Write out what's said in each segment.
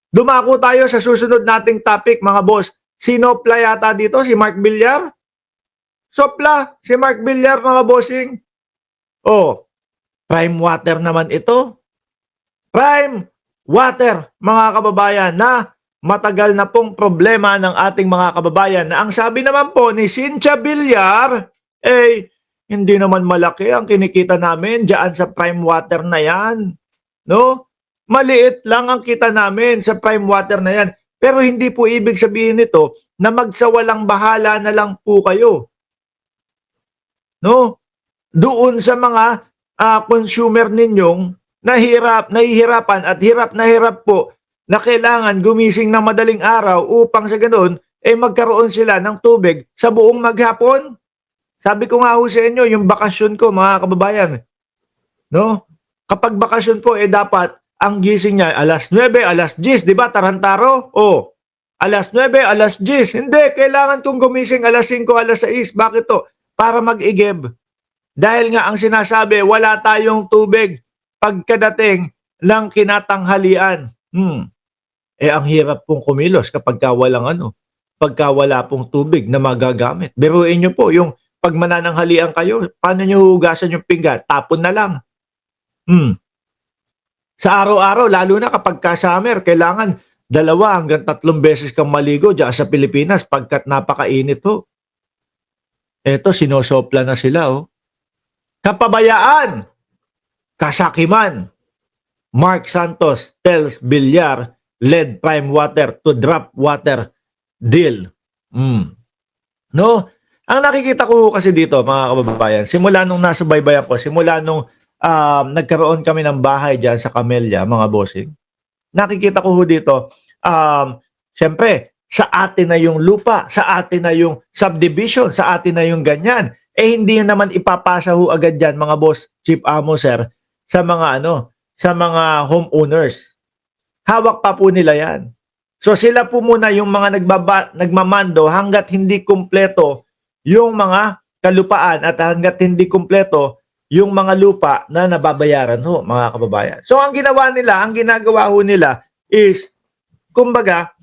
Dumako tayo sa susunod nating topic, mga boss. Sinopla yata dito, si Mark Villar? Sopla, si Mark Villar, mga bossing. Oh, prime water naman ito. Prime water, mga kababayan, na matagal na pong problema ng ating mga kababayan na ang sabi naman po ni Cynthia Villar, hindi naman malaki ang kinikita namin dyan sa prime water na yan. No? Maliit lang ang kita namin sa prime water na yan. Pero hindi po ibig sabihin nito na magsawalang bahala na lang po kayo. No? Doon sa mga consumer ninyong nahihirapan at hirap na hirap po na kailangan gumising ng madaling araw upang sa ganun magkaroon sila ng tubig sa buong maghapon. Sabi ko nga ho sa inyo, yung bakasyon ko, mga kababayan, no? Kapag bakasyon po, dapat ang gising niya alas 9, alas 10, di ba? Tarantaro? O, alas 9, alas 10. Hindi, kailangan kong gumising alas 5, alas 6. Bakit to? Para mag-igib. Dahil nga ang sinasabi, wala tayong tubig pagkadating ng kinatanghalian. Ang hirap pong kumilos kapag pagka wala pong tubig na magagamit. Biruin nyo po, yung pag manananghalian kayo, paano nyo hugasan yung pinggan? Tapon na lang. Sa araw-araw, lalo na kapag ka-summer, kailangan 2 hanggang 3 beses kang maligo dyan sa Pilipinas pagkat napakainit ho. Eto, sinosopla na sila Kapabayaan, kasakiman. Mark Santos tells Villar led prime water to drop water deal. No? Ang nakikita ko kasi dito, mga kababayan, simula nung nasa baybayan ko, simula nung nagkaroon kami ng bahay dyan sa Camellia, mga bossing, nakikita ko dito, syempre, sa atin na yung lupa, sa atin na yung subdivision, sa atin na yung ganyan. Hindi naman ipapasa agad dyan, mga boss, chief amo, sir, sa mga sa mga homeowners. Hawak pa po nila yan. So sila po muna yung mga nagmamando hanggat hindi kumpleto yung mga kalupaan at hanggat hindi kumpleto yung mga lupa na nababayaran mga kababayan. So ang ginagawa nila is, kumbaga,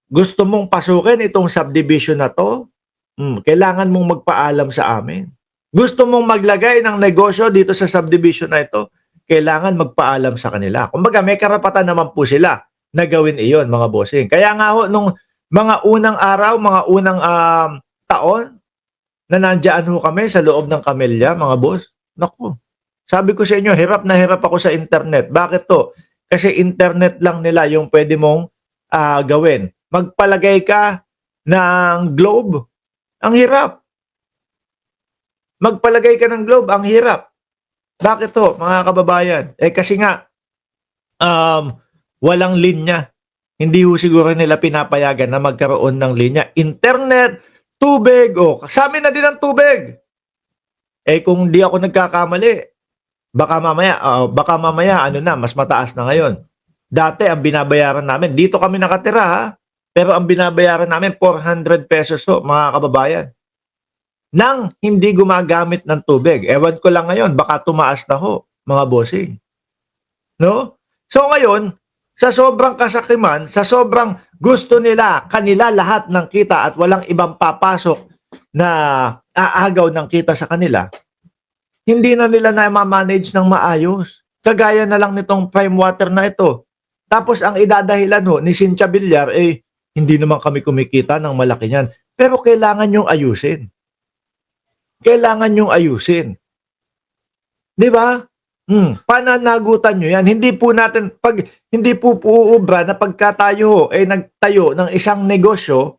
gusto mong pasukin itong subdivision na to, kailangan mong magpaalam sa amin. Gusto mong maglagay ng negosyo dito sa subdivision na ito, kailangan magpaalam sa kanila. Kumbaga, may karapatan naman po sila na gawin iyon, mga bossing. Kaya nga nung mga unang araw, mga unang taon, na nandiyan kami sa loob ng Camellia, mga boss. Naku, sabi ko sa inyo, hirap na hirap ako sa internet. Bakit to? Kasi internet lang nila yung pwede mong gawin. Magpalagay ka ng globe. Ang hirap. Magpalagay ka ng globe, ang hirap. Bakit to, mga kababayan? Kasi nga, walang linya. Hindi siguro nila pinapayagan na magkaroon ng linya. Internet, tubig, sa amin na din ang tubig. Kung di ako nagkakamali, baka mamaya, mas mataas na ngayon. Dati, ang binabayaran namin, dito kami nakatira, pero ang binabayaran namin, 400 pesos mga kababayan. Nang hindi gumagamit ng tubig. Ewan ko lang ngayon, baka tumaas na mga bossing. No? So ngayon, sa sobrang kasakiman, sa sobrang gusto nila, kanila lahat ng kita at walang ibang papasok na aagaw ng kita sa kanila, hindi na nila na ma-manage ng maayos. Kagaya na lang nitong prime water na ito. Tapos ang idadahilan ni Cynthia Villar, hindi naman kami kumikita ng malaki niyan. Pero kailangan yung ayusin. Kailangan yung ayusin. Di ba? Pananagutan nyo yan. Hindi po uubra na pagka tayo nagtayo ng isang negosyo,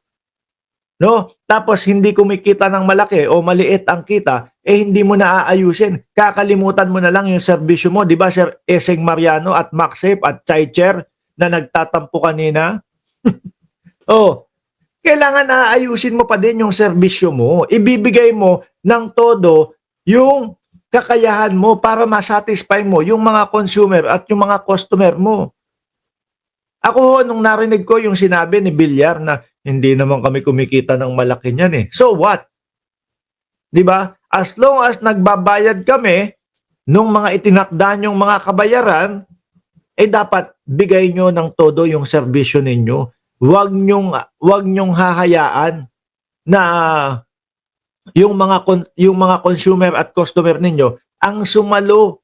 no? Tapos hindi kumikita ng malaki o maliit ang kita, hindi mo na aayusin. Kakalimutan mo na lang yung serbisyo mo. Di ba, Sir Eseng Mariano at MaxSafe at Chaicher na nagtatampo kanina? Kailangan aayusin mo pa din yung serbisyo mo. Ibibigay mo ng todo yung kakayahan mo para masatisfy mo yung mga consumer at yung mga customer mo. Ako nung narinig ko yung sinabi ni Villar na hindi naman kami kumikita ng malaki niyan So what? Di ba? As long as nagbabayad kami nung mga itinakda yung mga kabayaran, dapat bigay nyo ng todo yung serbisyo ninyo. Wag nyong hahayaan na yung mga consumer at customer ninyo ang sumalo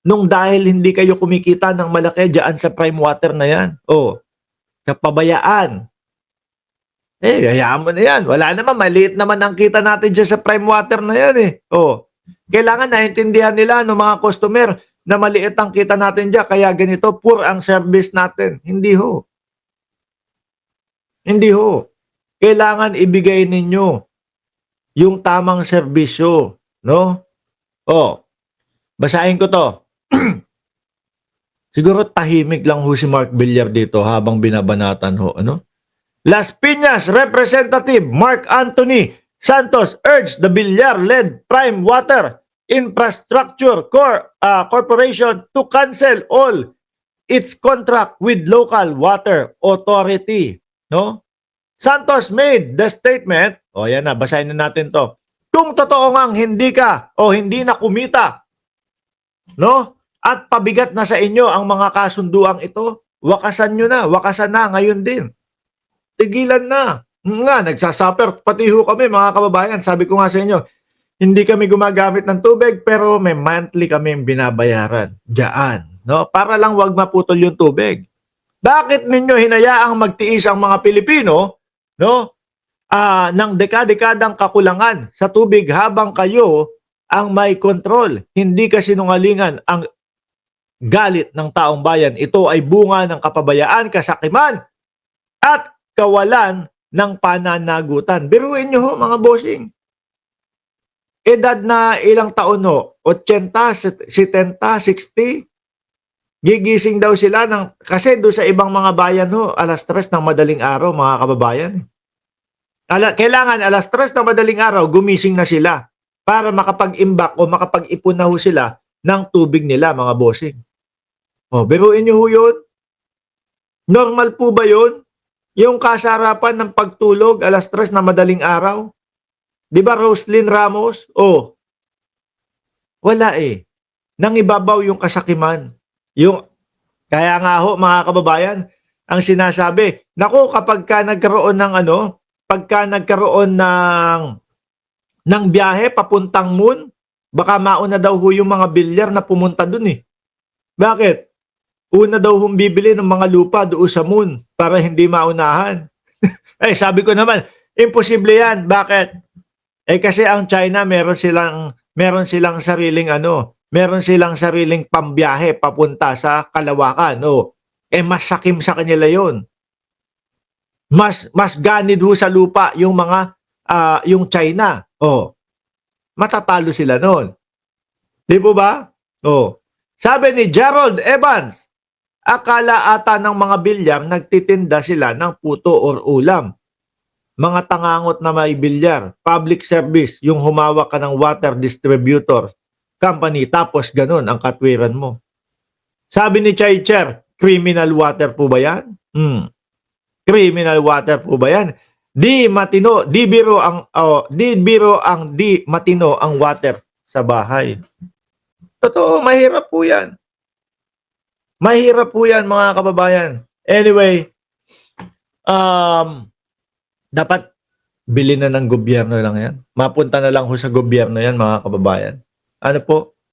nung dahil hindi kayo kumikita ng malaki diyan sa prime water na yan. Oh, kapabayaan. Hayaan mo na yan. Wala naman, maliit naman ang kita natin dyan sa prime water na yan eh. Oh, kailangan naintindihan nila ng mga customer na maliit ang kita natin dyan, kaya ganito, poor ang service natin. Hindi ho. Hindi ho. Kailangan ibigay ninyo yung tamang serbisyo, no? Oh, basahin ko to. Siguro tahimik lang ho si Mark Villar dito habang binabanatan ho, ano? Las Piñas Representative Mark Anthony Santos urged the Villar-led Prime Water Infrastructure Corporation to cancel all its contract with local water authority. No? Santos made the statement, yan na, basahin na natin to. Kung totoo ngang hindi ka o hindi na kumita, no? At pabigat na sa inyo ang mga kasunduang ito, wakasan na ngayon din. Tigilan na. Nga, nagsasuffer. Pati ho kami, mga kababayan. Sabi ko nga sa inyo, hindi kami gumagamit ng tubig, pero may monthly kami binabayaran. Diyan. No? Para lang wag maputol yung tubig. Bakit ninyo hinayaang magtiis ang mga Pilipino, no? Ng dekadang kakulangan sa tubig habang kayo ang may control? Hindi kasinungalingan ang galit ng taong bayan. Ito ay bunga ng kapabayaan, kasakiman, at kawalan ng pananagutan. Biruin nyo ho, mga bossing. Edad na ilang taon ho? 80, 70, 60? Gigising daw sila kasi doon sa ibang mga bayan ho, alas 3 ng madaling araw, mga kababayan. Kailangan alas 3 ng madaling araw, gumising na sila para makapag-imbak o makapag-ipon na ho sila ng tubig nila, mga bossing. Biruin nyo ho yun. Normal po ba yun? Yung kasarapan ng pagtulog, alas 3 na madaling araw? Di ba Roslyn Ramos? Wala eh. Nangibabaw yung kasakiman. Kaya nga ho, mga kababayan, ang sinasabi, naku, pagka nagkaroon ng biyahe papuntang moon, baka mauna daw ho yung mga bilyar na pumunta dun eh. Bakit? Una daw hong bibili ng mga lupa doon sa moon para hindi maunahan. Sabi ko naman, imposible yan. Bakit? Kasi ang China meron silang sariling pambiyahe papunta sa kalawakan. Mas sakim sa kanila yon. Mas ganid ho sa lupa yung yung China. Matatalo sila noon. Di po ba? Sabi ni Gerald Evans, akala ata ng mga bilyar nagtitinda sila ng puto or ulam. Mga tangangot na may bilyar, public service, yung humawak ka ng water distributor company, tapos ganun ang katwiran mo. Sabi ni Chai Chair, criminal water po ba yan? Criminal water po ba yan? Di biro matino ang water sa bahay. Totoo, mahirap po yan. Mahirap po yan, mga kababayan. Anyway, dapat bilhin na ng gobyerno lang yan. Mapunta na lang ho sa gobyerno yan, mga kababayan. Ano po?